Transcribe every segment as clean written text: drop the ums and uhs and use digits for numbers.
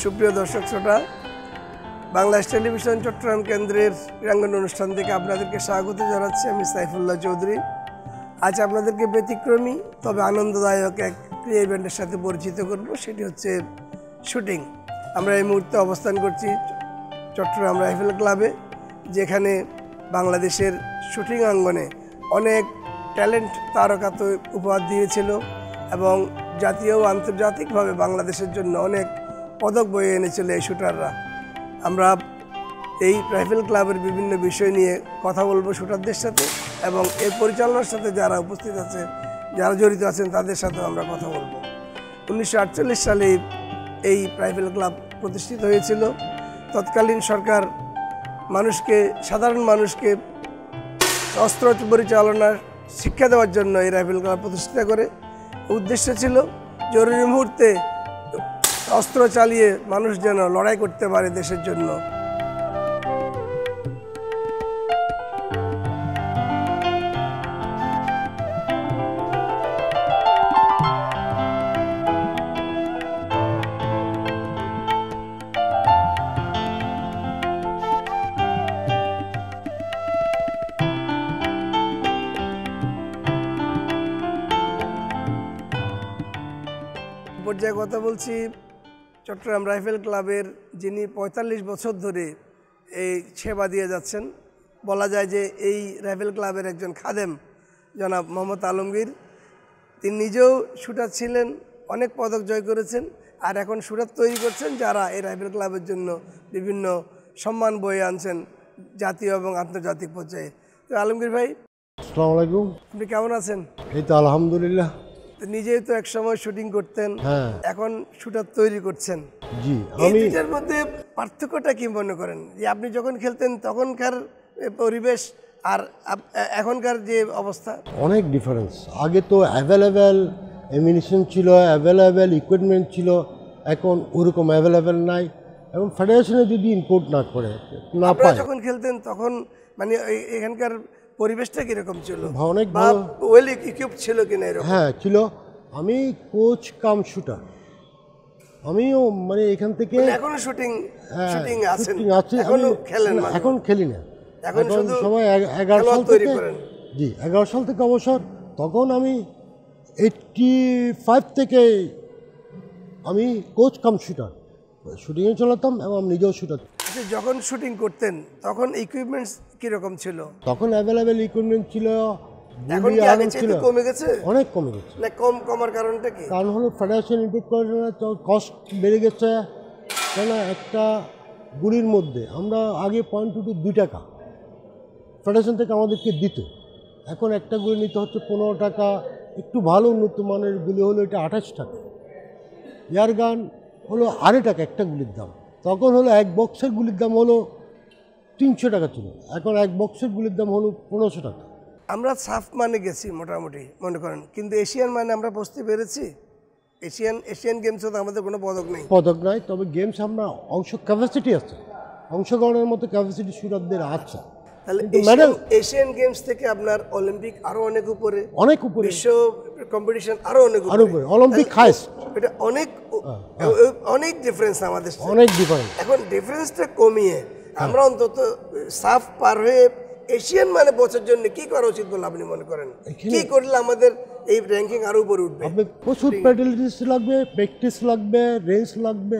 সুপ্রিয় দর্শক শ্রোতা, বাংলাদেশ টেলিভিশন চট্টগ্রাম কেন্দ্রের ক্রীড়াঙ্গন অনুষ্ঠান থেকে আপনাদেরকে স্বাগত জানাচ্ছি। আমি সাইফুল্লাহ চৌধুরী। আজ আপনাদেরকে ব্যতিক্রমী তবে আনন্দদায়ক এক ক্রিয়া ইভেন্টের সাথে পরিচিত করব, সেটি হচ্ছে শুটিং। আমরা এই মুহূর্তে অবস্থান করছি চট্টগ্রাম রাইফেল ক্লাবে, যেখানে বাংলাদেশের শুটিং অঙ্গনে অনেক ট্যালেন্ট তারকা তো উপহার দিয়েছিল এবং জাতীয় ও আন্তর্জাতিকভাবে বাংলাদেশের জন্য অনেক পদক বয়ে এনেছিল এই শুটাররা। আমরা এই রাইফেল ক্লাবের বিভিন্ন বিষয় নিয়ে কথা বলবো শুটারদের সাথে এবং এর পরিচালনার সাথে যারা উপস্থিত আছে, যারা জড়িত আছেন তাদের সাথেও আমরা কথা বলবো। 1948 সালে এই রাইফেল ক্লাব প্রতিষ্ঠিত হয়েছিল। তৎকালীন সরকার সাধারণ মানুষকে অস্ত্র পরিচালনার শিক্ষা দেওয়ার জন্য এই রাইফেল ক্লাব প্রতিষ্ঠা করে। উদ্দেশ্য ছিল জরুরি মুহূর্তে অস্ত্র চালিয়ে মানুষ যেন লড়াই করতে পারে দেশের জন্য। পর্যায়ে কথা বলছি চট্টগ্রাম রাইফেল ক্লাবের, যিনি 45 বছর ধরে এই সেবা দিয়ে যাচ্ছেন। বলা যায় যে এই রাইফেল ক্লাবের একজন খাদেম জনাব মোহাম্মদ আলমগীর। তিনি নিজেও শুটার ছিলেন, অনেক পদক জয় করেছেন, আর এখন শুটার তৈরি করছেন যারা এই রাইফেল ক্লাবের জন্য বিভিন্ন সম্মান বয়ে আনছেন জাতীয় এবং আন্তর্জাতিক পর্যায়ে। তো আলমগীর ভাই, আসসালামু আলাইকুম। আপনি কেমন আছেন? এই তো আলহামদুলিল্লাহ। নিজেই তো এক সময় শুটিং করতেন, এখন শুটার তৈরি করছেন। জি, এই দুটার মধ্যে পার্থক্যটা কি মনে করেন? যে আপনি যখন খেলতেন তখনকার পরিবেশ আর এখনকার যে অবস্থা, অনেক ডিফারেন্স। আগে তো অ্যাভেলেবেল অ্যামিনিশন ছিল, অ্যাভেলেবেল ইকুইপমেন্ট ছিল, এখন ওরকম অ্যাভেলেবেল নাই এবং ফেডারেশনে যদি ইম্পোর্ট না করে না পায়। যখন খেলতেন তখন মানে এখানকার পরিবেশটা কিরকম ছিল? অনেক ওয়েল ইকুইপ ছিল কিনা এরকম? হ্যাঁ ছিল। আমি কোচ কাম শুটার, আমিও মানে এখান থেকে এখনো শুটিং আছে, এখনো খেলেন? এখন খেলি না, এখন সময় 11 সাল থেকে। জি, 11 সাল থেকে অবসর। তখন আমি 85 থেকে আমি কোচ কাম শুটার, শুটিংয়ে চলাতাম এবং আমি নিজেও শুটার। যখন শুটিং করতেন তখন ইকুইপমেন্টস কিরকম ছিল? তখন অ্যাভেলেবেল ইকুইপমেন্ট ছিল, কমে গেছে, অনেক কমে গেছে। কমার কারণটা কি? কারণ হলো ফেডারেশন ইম্প্রুভ করে না, তো কস্ট বেড়ে গেছে। কেন একটা গুলির মধ্যে আমরা আগে 0.22 টাকা ফেডারেশন থেকে আমাদেরকে দিত, এখন একটা গুলি নিতে হচ্ছে 15 টাকা। একটু ভালো উন্নত মানের গুলি হলো এটা 28 টাকা। এয়ার গান হলো 2.5 টাকা একটা গুলির দাম। তখন হলো এক বক্সের গুলির দাম হলো 300 টাকা ছিল, এখন এক বক্সের গুলির দাম হলো 1500 টাকা। আমরা সাফ মানে গেছি মোটামুটি মনে করেন, কিন্তু এশিয়ান মানে আমরা বসতে পেরেছি। এশিয়ান গেমসে তো আমাদের কোনো পদক নাই, তবে গেমস আমরা ক্যাপাসিটি আছে, অংশগ্রহণের মতো ক্যাপাসিটি শুটারদের আছে। তাহলে এশিয়ান গেমস থেকে আপনার অলিম্পিক আরো অনেক উপরে, বিশ্ব কম্পিটিশন আরো অনেক উপরে, অলিম্পিক হাইস্ট। এটা অনেক ডিফারেন্স আমাদের, অনেক ডিফারেন্স। এখন ডিফারেন্সটা কমিয়ে আমরা অন্তত সাফ পার হয়ে এশিয়ান মানে পৌঁছার জন্য কি করা উচিত বলে আপনি মনে করেন? কি করলে আমাদের এই র্যাঙ্কিং আরো উপরে উঠবে? প্রচুর প্যাডেলিটিস লাগবে, প্র্যাকটিস লাগবে, রেঞ্জ লাগবে।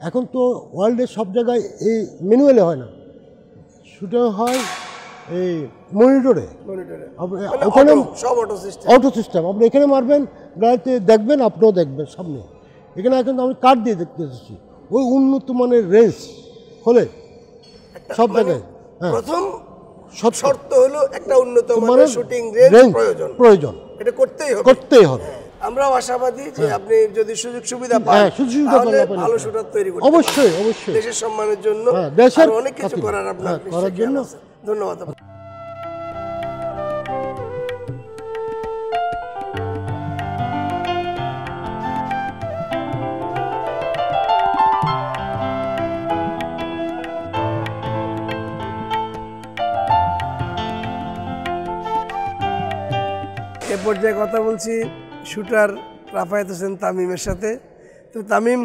এখন তো ওয়ার্ল্ডের সব জায়গায় এই ম্যানুয়ালে হয় না, শুটিং হয় এই মনিটরে। ওখানে সব অটো সিস্টেম। আপনি এখানে মারবেন, গাড়িতে দেখবেন, আপনিও দেখবেন সামনে। এখানে এখন আমি কার্ড দিয়ে দেখতে এসেছি। ওই উন্নত মানের রেঞ্জ হলে সব জায়গায় প্রথম শর্ত হলো একটা উন্নত মানের শুটিং রেঞ্জ প্রয়োজন। এটা করতেই হবে। আমরাও আশাবাদী যে আপনি যদি সুযোগ সুবিধা পান তাহলে ভালো শুটার তৈরি করতে পারবেন। অবশ্যই দেশের সম্মানের জন্য, দেশের অনেক কিছু করার আপনার জন্য। ধন্যবাদ। এ পর্যায়ে কথা বলছি শুটার রাফায়েত হোসেন তামিমের সাথে। তো তামিম,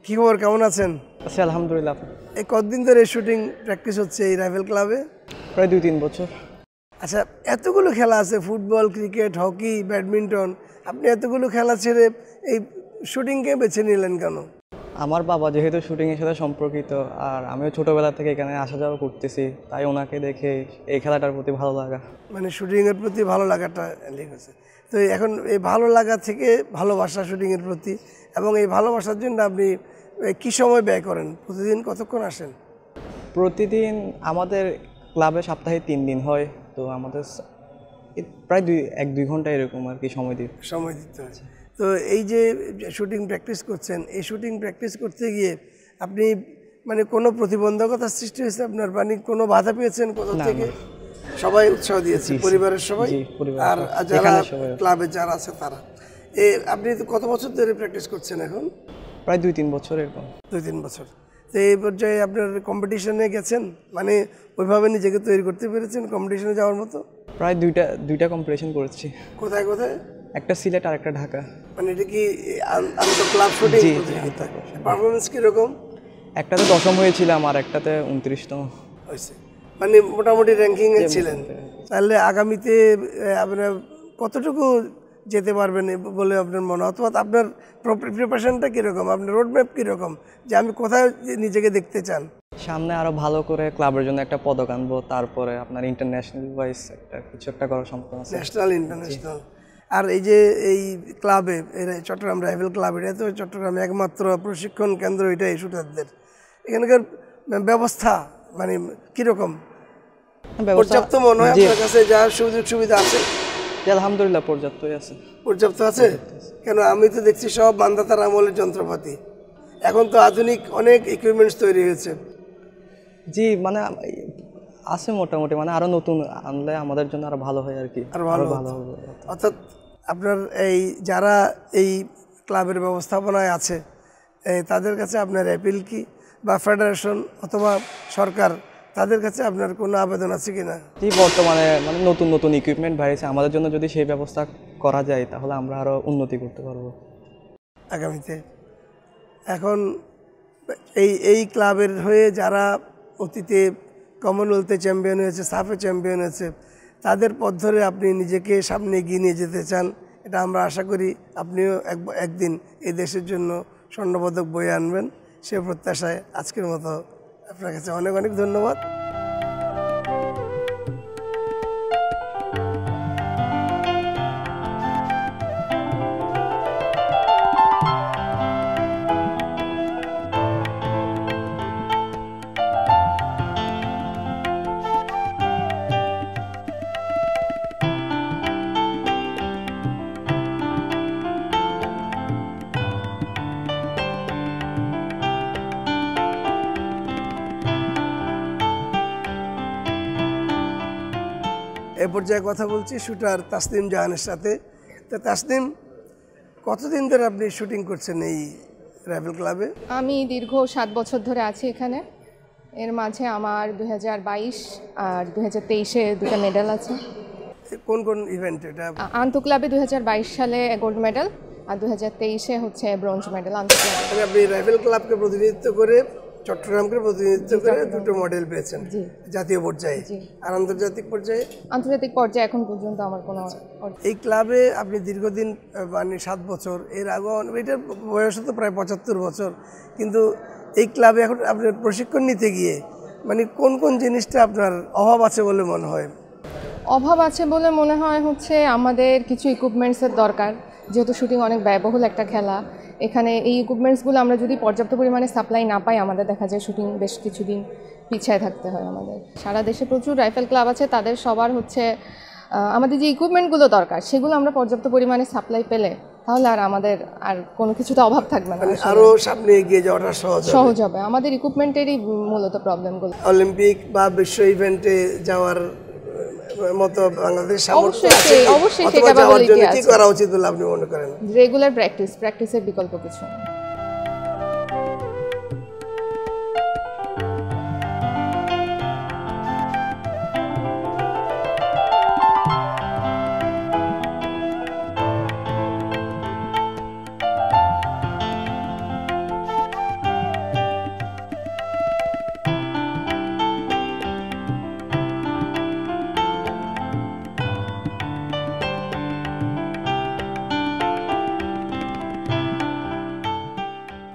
কি খবর, কেমন আছেন? আচ্ছা, আলহামদুলিল্লাহ। এই কতদিন ধরে শুটিং প্র্যাকটিস হচ্ছে এই রাইফেল ক্লাবে? প্রায় 2-3 বছর। আচ্ছা, এতগুলো খেলা আছে, ফুটবল, ক্রিকেট, হকি, ব্যাডমিন্টন, আপনি এতগুলো খেলা ছেড়ে এই শুটিংকে বেছে নিলেন কেন? আমার বাবা যেহেতু শুটিংয়ের সাথে সম্পর্কিত, আর আমিও ছোটোবেলা থেকে এখানে আসা যাওয়া করতেছি, তাই ওনাকে দেখে এই খেলাটার প্রতি ভালো লাগা। মানে শুটিংয়ের প্রতি ভালো লাগাটা লেগেছে। তো এখন এই ভালো লাগা থেকে ভালোবাসা শুটিংয়ের প্রতি, এবং এই ভালোবাসার জন্য আপনি কী সময় ব্যয় করেন? প্রতিদিন কতক্ষণ আসেন? প্রতিদিন আমাদের ক্লাবে সপ্তাহে 3 দিন হয়, তো আমাদের প্রায় 1-2 ঘন্টা এরকম আর কি সময় দিতে হয়। তো এই যে শুটিং প্র্যাকটিস করছেন, এই শুটিং প্র্যাকটিস করতে গিয়ে আপনি মানে কোনো প্রতিবন্ধকতার সৃষ্টি হয়েছে আপনার, মানে কোনো বাধা পেয়েছেন কোথা থেকে? সবাই উৎসাহ দিয়েছে, পরিবারের সবাই আর যারা ক্লাবে যারা আছে তারা। আপনি তো কত বছর ধরে প্র্যাকটিস করছেন এখন? প্রায় 2-3 বছর এরকম। 2-3 বছর। তো এই পর্যায়ে আপনার কম্পিটিশনে গেছেন, মানে ওইভাবে নিজেকে তৈরি করতে পেরেছেন কম্পিটিশনে যাওয়ার মতো? প্রায় দুইটা কম্পিটিশন করেছি। কোথায় কোথায়? একটা সিলেট আর একটা ঢাকা। মানে এটা কি আন্তঃ ক্লাব শুটিং প্রতিযোগিতা? পারফরমেন্স কীরকম? একটাতে 10ম হয়েছিলাম আর একটাতে 29তম হয়েছে, মানে মোটামুটি র্যাঙ্কিংয়ে ছিলেন। তাহলে আগামীতে আপনার কতটুকু যেতে পারবেন বলে আপনার মনে হয়, অথবা আপনার প্রিপারেশনটা কীরকম, আপনার রোডম্যাপ কীরকম, যে আমি কোথায় নিজেকে দেখতে চান? সামনে আরো ভালো করে ক্লাবের জন্য একটা পদক আনবো, তারপরে আপনার ইন্টারন্যাশনাল ওয়াইজ কিছু একটা করার সম্ভাবনা আছে। National, international. আর এই যে এই ক্লাবে, চট্টগ্রাম রাইফেল ক্লাব, এটা তো চট্টগ্রামে একমাত্র প্রশিক্ষণ কেন্দ্র এটাই শুটারদের। এখানকার ব্যবস্থা মানে কীরকম? পর্যাপ্ত মনে হয় আপনার কাছে? যা সুযোগ সুবিধা আছে আলহামদুলিল্লাহ পর্যাপ্তই আছে। পর্যাপ্ত আছে? কেন আমি তো দেখছি সব মান্ধাতার আমলের যন্ত্রপাতি, এখন তো আধুনিক অনেক ইকুইপমেন্টস তৈরি হয়েছে। জি, মানে আছে মোটামুটি, মানে আরো নতুন আনলে আমাদের জন্য আরো ভালো হয় আর কি, আরো ভালো হবে। অর্থাৎ আপনার এই যারা এই ক্লাবের ব্যবস্থাপনায় আছে তাদের কাছে আপনার অ্যাপিল কি, বা ফেডারেশন অথবা সরকার, তাদের কাছে আপনার কোনো আবেদন আছে কি না? জি, বর্তমানে মানে নতুন নতুন ইকুইপমেন্ট বাইরেছে, আমাদের জন্য যদি সেই ব্যবস্থা করা যায় তাহলে আমরা আরো উন্নতি করতে পারবো আগামীতে। এখন এই ক্লাবের হয়ে যারা অতীতে কমনওয়েলথে চ্যাম্পিয়ন হয়েছে, সাফে চ্যাম্পিয়ন হয়েছে, তাদের পথ ধরে আপনি নিজেকে সামনে এগিয়ে নিয়ে যেতে চান, এটা আমরা আশা করি আপনিও একদিন এই দেশের জন্য স্বর্ণপদক বয়ে আনবেন। সে প্রত্যাশায় আজকের মতো আপনার কাছে অনেক অনেক ধন্যবাদ। এ পর্যায়ে কথা বলছি শুটার তাসনিম জাহানের সাথে। তো তাসনিম, কতদিন ধরে আপনি শুটিং করছেন এই রাইফেল ক্লাবে? আমি দীর্ঘ 7 বছর ধরে আছি এখানে। এর মাঝে আমার 2022 আর 2023-এ 2টা মেডেল আছে। কোন কোন ইভেন্ট? এটা আন্তঃ ক্লাবে 2022 সালে গোল্ড মেডেল, আর 2023-এ হচ্ছে ব্রোঞ্জ মেডেল আন্তঃ ক্লাবে। আপনি রাইফেল ক্লাবকে প্রতিনিধিত্ব করে, চট্টগ্রামকে প্রতিনিধিত্ব করে 2টো মডেল পেয়েছেন জাতীয় পর্যায়ে। আর আন্তর্জাতিক পর্যায়ে? আন্তর্জাতিক পর্যায়ে এখন পর্যন্ত আমার কোনো। এই ক্লাবে আপনি দীর্ঘদিন, মানে 7 বছর, এর আগে এটার বয়স তো প্রায় 75 বছর, কিন্তু এই ক্লাবে এখন আপনার প্রশিক্ষণ নিতে গিয়ে মানে কোন কোন জিনিসটা আপনার অভাব আছে বলে মনে হয়? অভাব আছে বলে মনে হয় হচ্ছে আমাদের কিছু ইকুইপমেন্টসের দরকার, যেহেতু শুটিং অনেক ব্যয়বহুল একটা খেলা। এখানে এই ইকুইপমেন্টসগুলো আমরা যদি পর্যাপ্ত পরিমাণে সাপ্লাই না পাই, আমাদের দেখা যায় শুটিং বেশ কিছুদিন পিছিয়ে থাকতে হয় আমাদের। সারা দেশে প্রচুর রাইফেল ক্লাব আছে, তাদের সবার হচ্ছে আমাদের যে ইকুইপমেন্টগুলো দরকার সেগুলো আমরা পর্যাপ্ত পরিমাণে সাপ্লাই পেলে তাহলে আর আমাদের আর কোনো কিছুতে অভাব থাকবে না, আরও সামনে এগিয়ে যাওয়াটা সহজ হবে। আমাদের ইকুইপমেন্টেরই মূলত প্রবলেমগুলো। অলিম্পিক বা বিশ্ব ইভেন্টে যাওয়ার মতো বাংলাদেশ অবশ্যই সেটা যাওয়ার জন্য কি করা উচিত বলে আপনি মনে করেন? রেগুলার প্র্যাকটিসের বিকল্প কিছু না।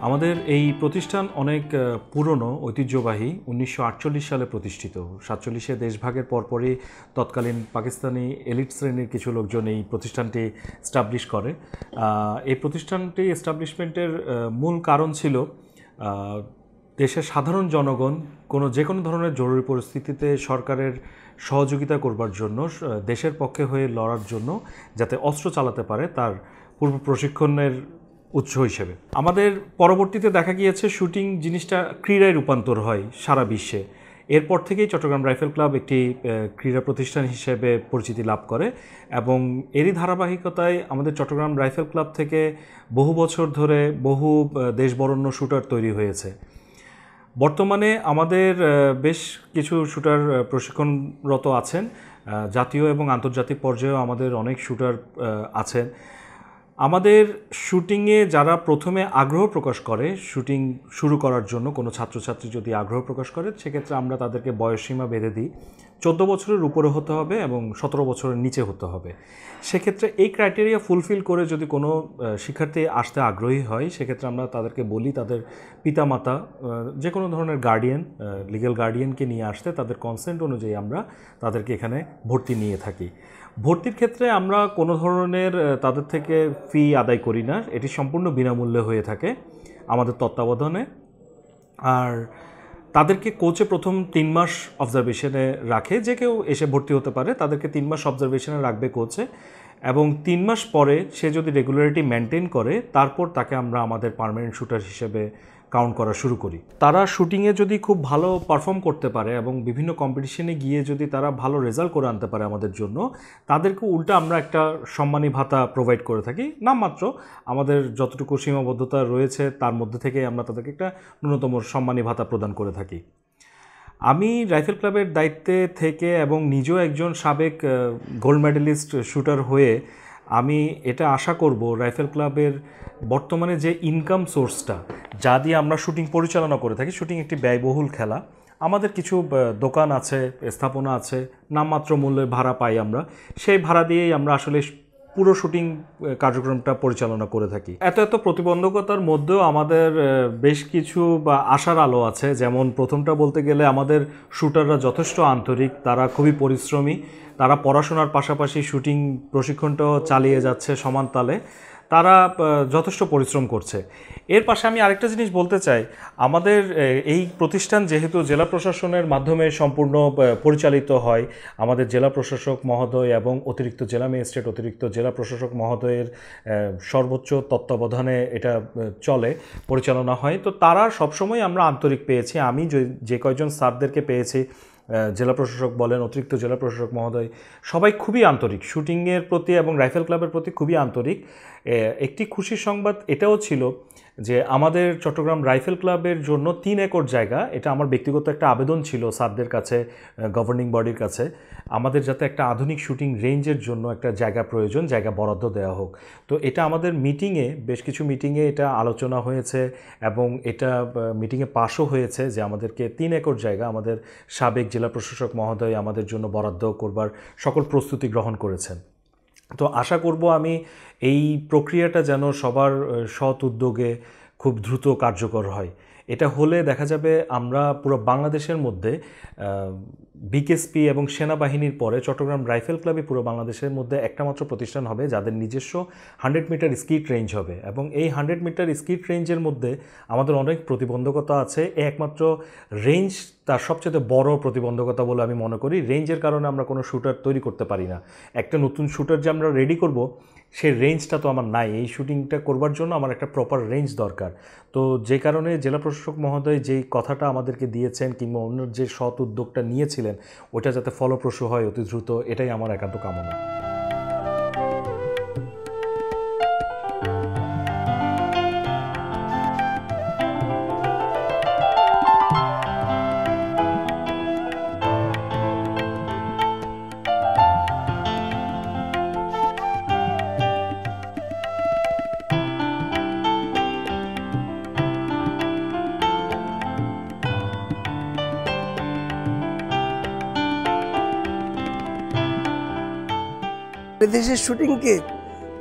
আমাদের এই প্রতিষ্ঠান অনেক পুরনো, ঐতিহ্যবাহী। 1948 সালে প্রতিষ্ঠিত। 47-এ দেশভাগের পরপরই তৎকালীন পাকিস্তানি এলিট শ্রেণীর কিছু লোকজন এই প্রতিষ্ঠানটি এস্টাবলিশ করে। এই প্রতিষ্ঠানটি এস্টাবলিশমেন্টের মূল কারণ ছিল দেশের সাধারণ জনগণ যে কোনো ধরনের জরুরি পরিস্থিতিতে সরকারের সহযোগিতা করবার জন্য, দেশের পক্ষে হয়ে লড়ার জন্য যাতে অস্ত্র চালাতে পারে তার পূর্ব প্রশিক্ষণের উৎস হিসেবে। আমাদের পরবর্তীতে দেখা গিয়েছে শুটিং জিনিসটা ক্রীড়ায় রূপান্তর হয় সারা বিশ্বে। এরপর থেকেই চট্টগ্রাম রাইফেল ক্লাব একটি ক্রীড়া প্রতিষ্ঠান হিসেবে পরিচিতি লাভ করে এবং এরই ধারাবাহিকতায় আমাদের চট্টগ্রাম রাইফেল ক্লাব থেকে বহু বছর ধরে বহু দেশবরেণ্য শুটার তৈরি হয়েছে। বর্তমানে আমাদের বেশ কিছু শুটার প্রশিক্ষণরত আছেন। জাতীয় এবং আন্তর্জাতিক পর্যায়েও আমাদের অনেক শুটার আছেন। আমাদের শুটিংয়ে যারা প্রথমে আগ্রহ প্রকাশ করে, শুটিং শুরু করার জন্য কোনো ছাত্রছাত্রী যদি আগ্রহ প্রকাশ করে, সেক্ষেত্রে আমরা তাদেরকে বয়সসীমা বেঁধে দিই। 14 বছরের উপরে হতে হবে এবং 17 বছরের নিচে হতে হবে। সেক্ষেত্রে এই ক্রাইটেরিয়া ফুলফিল করে যদি কোনো শিক্ষার্থী আসতে আগ্রহী হয়, সেক্ষেত্রে আমরা তাদেরকে বলি তাদের পিতামাতা, যে কোনো ধরনের গার্ডিয়ান, লিগ্যাল গার্ডিয়ানকে নিয়ে আসতে, তাদের কনসেন্ট অনুযায়ী আমরা তাদেরকে এখানে ভর্তি নিয়ে থাকি। ভর্তির ক্ষেত্রে আমরা কোনো ধরনের তাদের থেকে ফি আদায় করি না, এটি সম্পূর্ণ বিনামূল্যে হয়ে থাকে আমাদের তত্ত্বাবধানে। আর তাদেরকে কোচে প্রথম 3 মাস অবজারভেশনে রাখে। যে কেউ এসে ভর্তি হতে পারে, তাদেরকে 3 মাস অবজারভেশনে রাখবে কোচে, এবং 3 মাস পরে সে যদি রেগুলারিটি মেনটেন করে, তারপর তাকে আমরা আমাদের পার্মানেন্ট শুটার হিসেবে কাউন্ট করা শুরু করি। তারা শুটিংয়ে যদি খুব ভালো পারফর্ম করতে পারে এবং বিভিন্ন কম্পিটিশনে গিয়ে যদি তারা ভালো রেজাল্ট করে আনতে পারে আমাদের জন্য, তাদেরকে উল্টা আমরা একটা সম্মানী ভাতা প্রোভাইড করে থাকি। নামমাত্র আমাদের যতটুকু সীমাবদ্ধতা রয়েছে তার মধ্যে থেকে আমরা তাদেরকে একটা ন্যূনতম সম্মানী ভাতা প্রদান করে থাকি। আমি রাইফেল ক্লাবের দায়িত্বে থেকে এবং নিজেও একজন সাবেক গোল্ড মেডেলিস্ট শুটার হয়ে আমি এটা আশা করব, রাইফেল ক্লাবের বর্তমানে যে ইনকাম সোর্সটা, যা দিয়ে আমরা শুটিং পরিচালনা করে থাকি, শুটিং একটি ব্যয়বহুল খেলা। আমাদের কিছু দোকান আছে, স্থাপনা আছে, নামমাত্র মূল্যে ভাড়া পাই আমরা। সেই ভাড়া দিয়েই আমরা আসলে পুরো শুটিং কার্যক্রমটা পরিচালনা করে থাকি। এত প্রতিবন্ধকতার মধ্যেও আমাদের বেশ কিছু আশার আলো আছে। যেমন প্রথমটা বলতে গেলে আমাদের শুটাররা যথেষ্ট আন্তরিক, তারা খুবই পরিশ্রমী, তারা পড়াশোনার পাশাপাশি শুটিং প্রশিক্ষণটাও চালিয়ে যাচ্ছে সমান তালে, তারা যথেষ্ট পরিশ্রম করছে। এর পাশে আমি আরেকটা জিনিস বলতে চাই, আমাদের এই প্রতিষ্ঠান যেহেতু জেলা প্রশাসনের মাধ্যমে সম্পূর্ণ পরিচালিত হয়, আমাদের জেলা প্রশাসক মহোদয় এবং অতিরিক্ত জেলা ম্যাজিস্ট্রেট, অতিরিক্ত জেলা প্রশাসক মহোদয়ের সর্বোচ্চ তত্ত্বাবধানে এটা চলে, পরিচালনা হয়। তো তারা সবসময় আমরা আন্তরিক পেয়েছি। আমি যে কয়জন স্যারদেরকে পেয়েছি, জেলা প্রশাসক বলেন, অতিরিক্ত জেলা প্রশাসক মহোদয়, সবাই খুবই আন্তরিক শুটিংয়ের প্রতি এবং রাইফেল ক্লাবের প্রতি খুবই আন্তরিক। একটি খুশির সংবাদ এটাও ছিল যে আমাদের চট্টগ্রাম রাইফেল ক্লাবের জন্য 3 একর জায়গা, এটা আমার ব্যক্তিগত একটা আবেদন ছিল স্যারদের কাছে, গভর্নিং বডির কাছে, আমাদের যাতে একটা আধুনিক শুটিং রেঞ্জের জন্য একটা জায়গা প্রয়োজন, জায়গা বরাদ্দ দেওয়া হোক। তো এটা আমাদের মিটিংয়ে, বেশ কিছু মিটিংয়ে এটা আলোচনা হয়েছে এবং এটা মিটিংয়ে পাশও হয়েছে যে আমাদেরকে 3 একর জায়গা আমাদের সাবেক জেলা প্রশাসক মহোদয় আমাদের জন্য বরাদ্দ করবার সকল প্রস্তুতি গ্রহণ করেছেন। তো আশা করব আমি এই প্রক্রিয়াটা যেন সবার সৎ উদ্যোগে খুব দ্রুত কার্যকর হয়। এটা হলে দেখা যাবে আমরা পুরো বাংলাদেশের মধ্যে বিকেএসপি এবং সেনাবাহিনীর পরে চট্টগ্রাম রাইফেল ক্লাবই পুরো বাংলাদেশের মধ্যে একটা মাত্র প্রতিষ্ঠান হবে যাদের নিজস্ব 100 মিটার স্কিট রেঞ্জ হবে। এবং এই 100 মিটার স্কিট রেঞ্জের মধ্যে আমাদের অনেক প্রতিবন্ধকতা আছে। একমাত্র রেঞ্জ তার সবচেয়ে বড় প্রতিবন্ধকতা বলে আমি মনে করি। রেঞ্জের কারণে আমরা কোনো শুটার তৈরি করতে পারি না। একটা নতুন শুটার যে আমরা রেডি করব, সেই রেঞ্জটা তো আমার নাই। এই শুটিংটা করবার জন্য আমার একটা প্রপার রেঞ্জ দরকার। তো যে কারণে জেলা প্রশাসক মহোদয় যেই কথাটা আমাদেরকে দিয়েছেন কিংবা অন্য যে সৎ উদ্যোগটা নিয়েছিলেন, ওটা যাতে ফলপ্রসূ হয় অতি দ্রুত, এটাই আমার একান্ত কামনা। দেশের শুটিংকে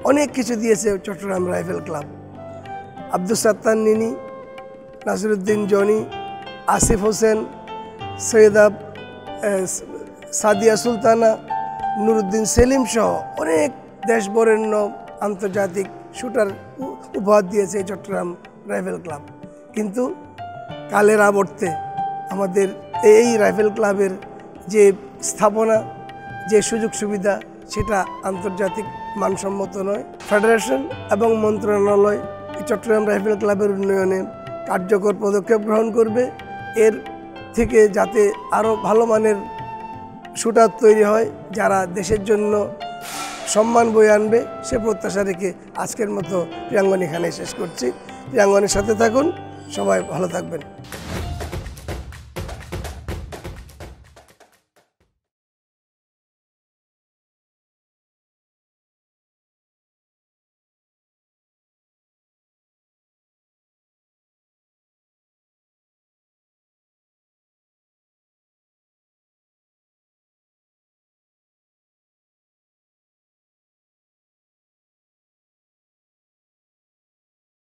অনেক কিছু দিয়েছে চট্টগ্রাম রাইফেল ক্লাব। আব্দুস সাত্তার নিনি নাসিরুদ্দিন জনি, আসিফ হোসেন, সৈয়দা সাদিয়া সুলতানা, নুরুদ্দিন সেলিম সহ অনেক দেশ বরেণ্য আন্তর্জাতিক শুটার উপহার দিয়েছে এই চট্টগ্রাম রাইফেল ক্লাব। কিন্তু কালের আবর্তে আমাদের এই রাইফেল ক্লাবের যে স্থাপনা, যে সুযোগ সুবিধা, সেটা আন্তর্জাতিক মানসম্মত নয়। ফেডারেশন এবং মন্ত্রণালয় এই চট্টগ্রাম রাইফেল ক্লাবের উন্নয়নে কার্যকর পদক্ষেপ গ্রহণ করবে, এর থেকে যাতে আরও ভালো মানের শুটার তৈরি হয় যারা দেশের জন্য সম্মান বয়ে আনবে, সে প্রত্যাশা রেখে আজকের মতো ক্রীড়াঙ্গন এখানে শেষ করছি। ক্রীড়াঙ্গনের সাথে থাকুন, সবাই ভালো থাকবেন।